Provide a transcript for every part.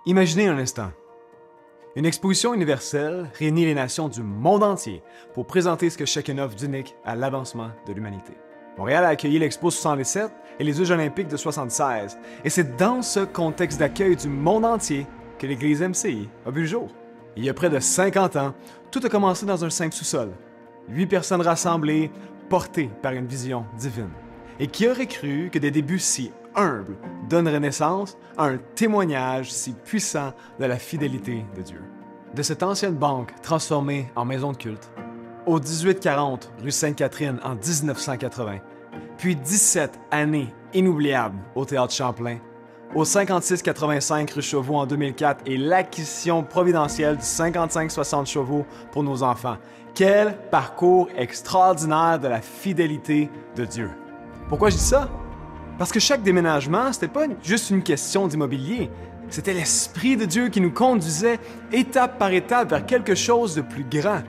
Imaginez un instant. Une exposition universelle réunit les nations du monde entier pour présenter ce que chacune offre d'unique à l'avancement de l'humanité. Montréal a accueilli l'Expo 67 et les Jeux olympiques de 76, et c'est dans ce contexte d'accueil du monde entier que l'Église MCI a vu le jour. Il y a près de 50 ans, tout a commencé dans un simple sous-sol. 8 personnes rassemblées, portées par une vision divine. Et qui aurait cru que des débuts si humbles donneraient naissance à un témoignage si puissant de la fidélité de Dieu. De cette ancienne banque transformée en maison de culte, au 1840 rue Sainte-Catherine en 1980, puis 17 années inoubliables au Théâtre Champlain, au 5685 rue Chauveau en 2004 et l'acquisition providentielle du 5560 chevaux pour nos enfants. Quel parcours extraordinaire de la fidélité de Dieu. Pourquoi je dis ça? Parce que chaque déménagement, c'était pas juste une question d'immobilier. C'était l'Esprit de Dieu qui nous conduisait étape par étape vers quelque chose de plus grand.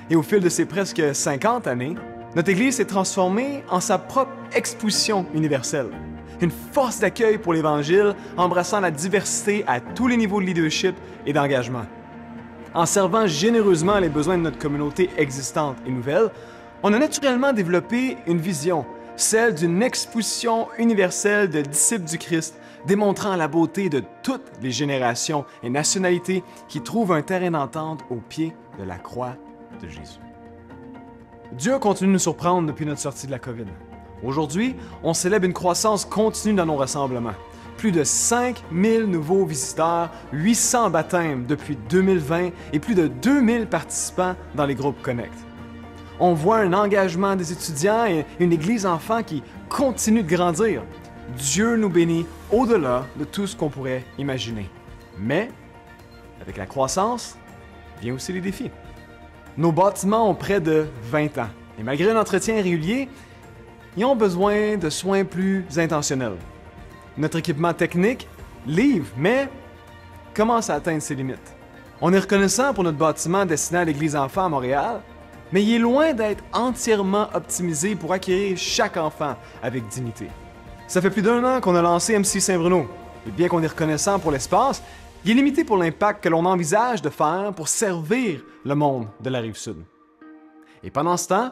Et au fil de ces presque 50 années, notre Église s'est transformée en sa propre exposition universelle. Une force d'accueil pour l'Évangile, embrassant la diversité à tous les niveaux de leadership et d'engagement. En servant généreusement les besoins de notre communauté existante et nouvelle, on a naturellement développé une vision, celle d'une exposition universelle de disciples du Christ, démontrant la beauté de toutes les générations et nationalités qui trouvent un terrain d'entente au pied de la croix de Jésus. Dieu continue de nous surprendre depuis notre sortie de la COVID. Aujourd'hui, on célèbre une croissance continue dans nos rassemblements. Plus de 5000 nouveaux visiteurs, 800 baptêmes depuis 2020 et plus de 2000 participants dans les groupes Connect. On voit un engagement des étudiants et une église enfant qui continue de grandir. Dieu nous bénit au-delà de tout ce qu'on pourrait imaginer. Mais, avec la croissance, viennent aussi les défis. Nos bâtiments ont près de 20 ans et malgré un entretien régulier, ils ont besoin de soins plus intentionnels. Notre équipement technique livre, mais commence à atteindre ses limites. On est reconnaissant pour notre bâtiment destiné à l'Église enfant à Montréal, mais il est loin d'être entièrement optimisé pour accueillir chaque enfant avec dignité. Ça fait plus d'1 an qu'on a lancé MC Saint-Bruno, et bien qu'on est reconnaissant pour l'espace, il est limité pour l'impact que l'on envisage de faire pour servir le monde de la Rive-Sud. Et pendant ce temps,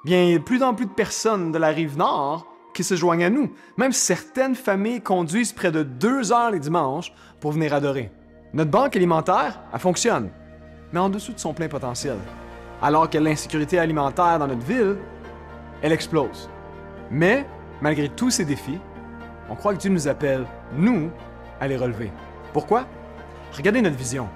bien, il y a de plus en plus de personnes de la Rive-Nord qui se joignent à nous. Même certaines familles conduisent près de 2 heures les dimanches pour venir adorer. Notre banque alimentaire, elle fonctionne, mais en dessous de son plein potentiel. Alors que l'insécurité alimentaire dans notre ville, elle explose. Mais, malgré tous ces défis, on croit que Dieu nous appelle, nous, à les relever. Pourquoi? Regardez notre vision.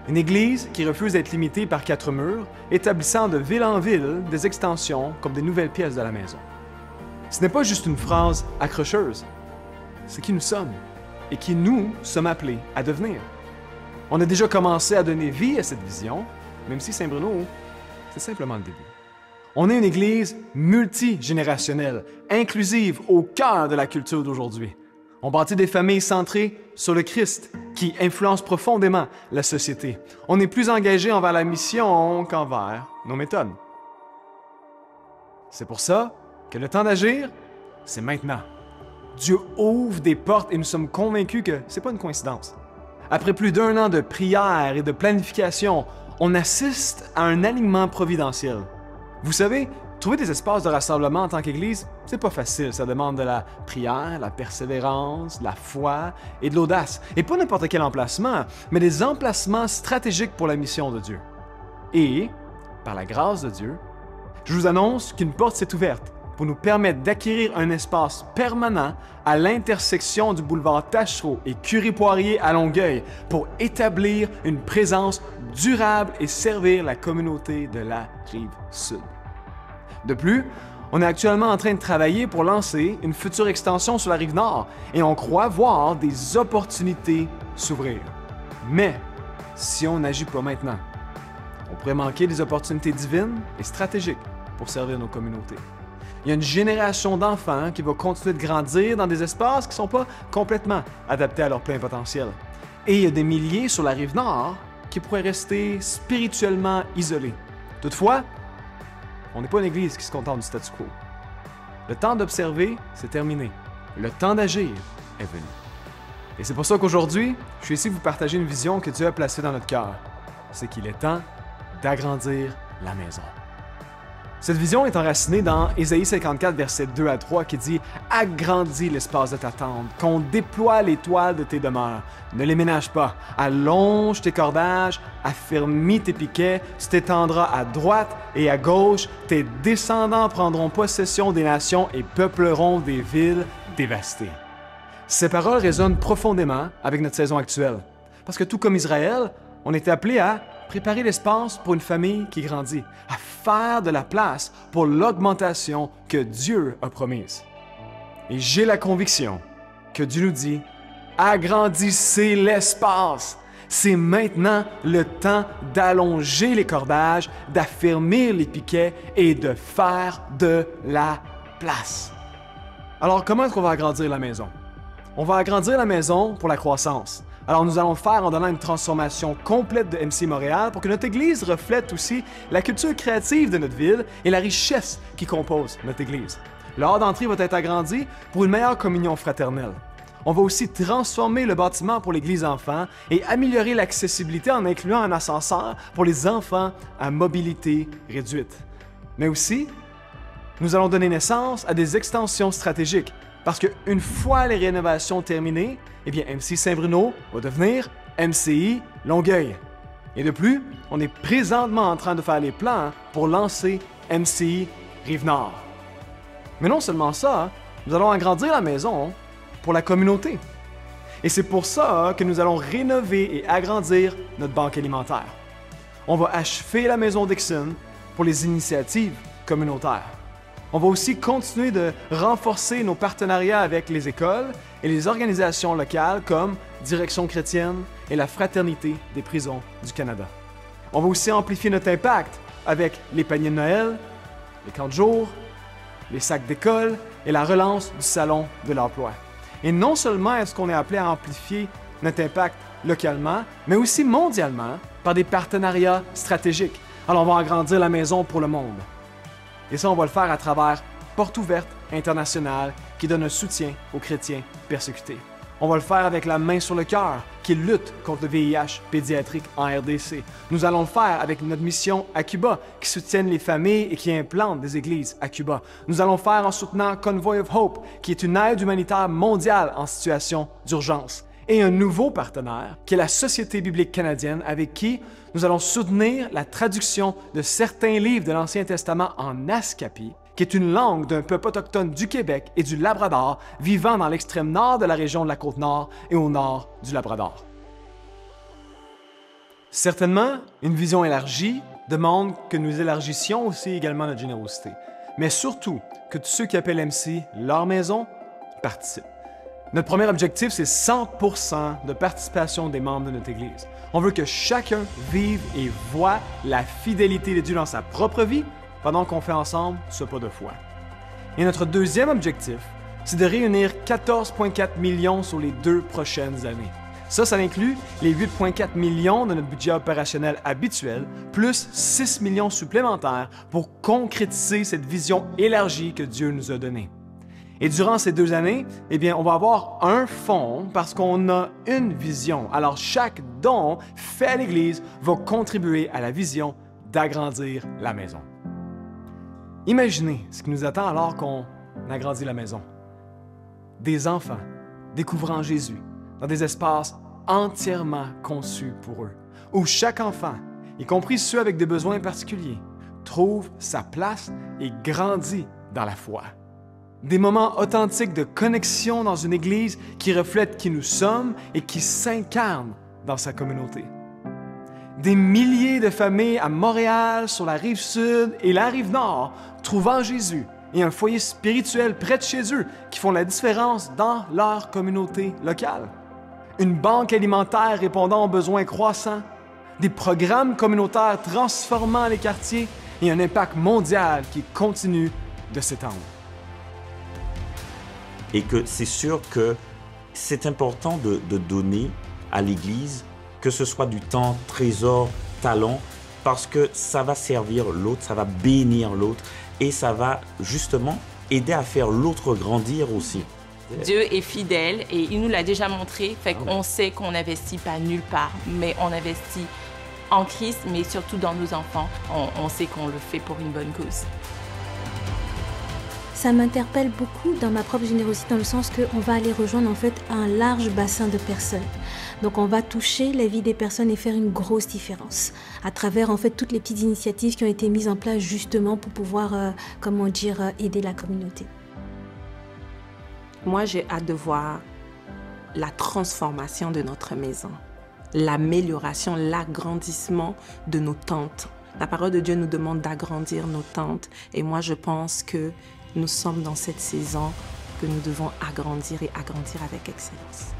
Une église qui refuse d'être limitée par 4 murs, établissant de ville en ville des extensions comme des nouvelles pièces de la maison. Ce n'est pas juste une phrase accrocheuse, c'est qui nous sommes et qui nous sommes appelés à devenir. On a déjà commencé à donner vie à cette vision, même si Saint-Bruno, c'est simplement le début. On est une église multigénérationnelle, inclusive au cœur de la culture d'aujourd'hui. On bâtit des familles centrées sur le Christ, qui influencent profondément la société. On est plus engagé envers la mission qu'envers nos méthodes. C'est pour ça que le temps d'agir, c'est maintenant. Dieu ouvre des portes et nous sommes convaincus que c'est pas une coïncidence. Après plus d'1 an de prière et de planification, on assiste à un alignement providentiel. Vous savez, trouver des espaces de rassemblement en tant qu'Église, c'est pas facile. Ça demande de la prière, la persévérance, la foi et de l'audace. Et pas n'importe quel emplacement, mais des emplacements stratégiques pour la mission de Dieu. Et, par la grâce de Dieu, je vous annonce qu'une porte s'est ouverte pour nous permettre d'acquérir un espace permanent à l'intersection du boulevard Taschereau et Curie-Poirier à Longueuil pour établir une présence durable et servir la communauté de la Rive-Sud. De plus, on est actuellement en train de travailler pour lancer une future extension sur la Rive-Nord et on croit voir des opportunités s'ouvrir. Mais, si on n'agit pas maintenant, on pourrait manquer des opportunités divines et stratégiques pour servir nos communautés. Il y a une génération d'enfants qui va continuer de grandir dans des espaces qui ne sont pas complètement adaptés à leur plein potentiel. Et il y a des milliers sur la Rive-Nord qui pourraient rester spirituellement isolés. Toutefois, on n'est pas une église qui se contente du statu quo. Le temps d'observer, c'est terminé. Le temps d'agir est venu. Et c'est pour ça qu'aujourd'hui, je suis ici pour vous partager une vision que Dieu a placée dans notre cœur. C'est qu'il est temps d'agrandir la maison. Cette vision est enracinée dans Ésaïe 54, versets 2 à 3, qui dit « Agrandis l'espace de ta tente, qu'on déploie les toiles de tes demeures. Ne les ménage pas. Allonge tes cordages, affermis tes piquets, tu t'étendras à droite et à gauche. Tes descendants prendront possession des nations et peupleront des villes dévastées. » Ces paroles résonnent profondément avec notre saison actuelle. Parce que tout comme Israël, on est appelé à préparer l'espace pour une famille qui grandit, à faire de la place pour l'augmentation que Dieu a promise. Et j'ai la conviction que Dieu nous dit, agrandissez l'espace. C'est maintenant le temps d'allonger les cordages, d'affermir les piquets et de faire de la place. Alors, comment est-ce qu'on va agrandir la maison? On va agrandir la maison pour la croissance. Alors nous allons le faire en donnant une transformation complète de MC Montréal pour que notre Église reflète aussi la culture créative de notre ville et la richesse qui compose notre Église. Le hall d'entrée va être agrandi pour une meilleure communion fraternelle. On va aussi transformer le bâtiment pour l'Église enfants et améliorer l'accessibilité en incluant un ascenseur pour les enfants à mobilité réduite. Mais aussi, nous allons donner naissance à des extensions stratégiques. Parce qu'une fois les rénovations terminées, eh bien MC Saint-Bruno va devenir MCI Longueuil. Et de plus, on est présentement en train de faire les plans pour lancer MCI Rive-Nord. Mais non seulement ça, nous allons agrandir la maison pour la communauté. Et c'est pour ça que nous allons rénover et agrandir notre banque alimentaire. On va achever la maison Dixon pour les initiatives communautaires. On va aussi continuer de renforcer nos partenariats avec les écoles et les organisations locales comme Direction chrétienne et la Fraternité des prisons du Canada. On va aussi amplifier notre impact avec les paniers de Noël, les camps de jour, les sacs d'école et la relance du Salon de l'emploi. Et non seulement est-ce qu'on est appelé à amplifier notre impact localement, mais aussi mondialement par des partenariats stratégiques. Alors on va agrandir la maison pour le monde. Et ça, on va le faire à travers Porte ouverte internationale qui donne un soutien aux chrétiens persécutés. On va le faire avec la main sur le cœur qui lutte contre le VIH pédiatrique en RDC. Nous allons le faire avec notre mission à Cuba qui soutienne les familles et qui implante des églises à Cuba. Nous allons le faire en soutenant Convoy of Hope qui est une aide humanitaire mondiale en situation d'urgence. Et un nouveau partenaire, qui est la Société biblique canadienne, avec qui nous allons soutenir la traduction de certains livres de l'Ancien Testament en Askapi, qui est une langue d'un peuple autochtone du Québec et du Labrador, vivant dans l'extrême nord de la région de la Côte-Nord et au nord du Labrador. Certainement, une vision élargie demande que nous élargissions aussi également notre générosité, mais surtout que tous ceux qui appellent MC leur maison participent. Notre premier objectif, c'est 100% de participation des membres de notre Église. On veut que chacun vive et voie la fidélité de Dieu dans sa propre vie pendant qu'on fait ensemble ce pas de foi. Et notre deuxième objectif, c'est de réunir 14,4 millions sur les 2 prochaines années. Ça inclut les 8,4 millions de notre budget opérationnel habituel, plus 6 millions supplémentaires pour concrétiser cette vision élargie que Dieu nous a donnée. Et durant ces 2 années, eh bien, on va avoir un fonds parce qu'on a une vision. Alors, chaque don fait à l'Église va contribuer à la vision d'agrandir la maison. Imaginez ce qui nous attend alors qu'on agrandit la maison. Des enfants découvrant Jésus dans des espaces entièrement conçus pour eux, où chaque enfant, y compris ceux avec des besoins particuliers, trouve sa place et grandit dans la foi. Des moments authentiques de connexion dans une Église qui reflète qui nous sommes et qui s'incarne dans sa communauté. Des milliers de familles à Montréal, sur la rive sud et la rive nord, trouvant Jésus et un foyer spirituel près de chez eux qui font la différence dans leur communauté locale. Une banque alimentaire répondant aux besoins croissants, des programmes communautaires transformant les quartiers et un impact mondial qui continue de s'étendre. Et que c'est sûr que c'est important de donner à l'Église, que ce soit du temps, trésor, talent, parce que ça va servir l'autre, ça va bénir l'autre et ça va justement aider à faire l'autre grandir aussi. Dieu est fidèle et il nous l'a déjà montré. Fait qu'on sait qu'on n'investit pas nulle part, mais on investit en Christ, mais surtout dans nos enfants. On sait qu'on le fait pour une bonne cause. Ça m'interpelle beaucoup dans ma propre générosité, dans le sens qu'on va aller rejoindre en fait un large bassin de personnes. Donc on va toucher la vie des personnes et faire une grosse différence à travers en fait toutes les petites initiatives qui ont été mises en place justement pour pouvoir, aider la communauté. Moi, j'ai hâte de voir la transformation de notre maison, l'amélioration, l'agrandissement de nos tentes. La parole de Dieu nous demande d'agrandir nos tentes et moi, je pense que nous sommes dans cette saison que nous devons agrandir et agrandir avec excellence.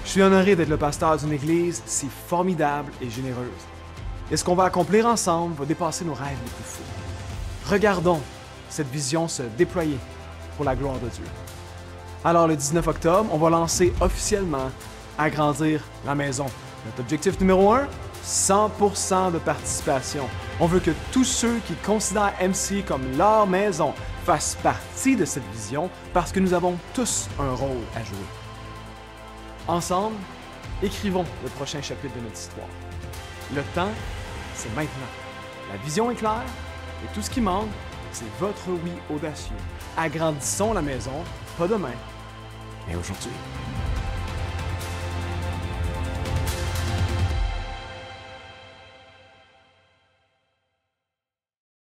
Je suis honoré d'être le pasteur d'une église si formidable et généreuse. Et ce qu'on va accomplir ensemble va dépasser nos rêves les plus fous. Regardons cette vision se déployer pour la gloire de Dieu. Alors le 19 octobre, on va lancer officiellement Agrandir la maison. Notre objectif numéro 1, 100% de participation. On veut que tous ceux qui considèrent MC comme leur maison fassent partie de cette vision parce que nous avons tous un rôle à jouer. Ensemble, écrivons le prochain chapitre de notre histoire. Le temps, c'est maintenant. La vision est claire et tout ce qui manque, c'est votre oui audacieux. Agrandissons la maison, pas demain, mais aujourd'hui.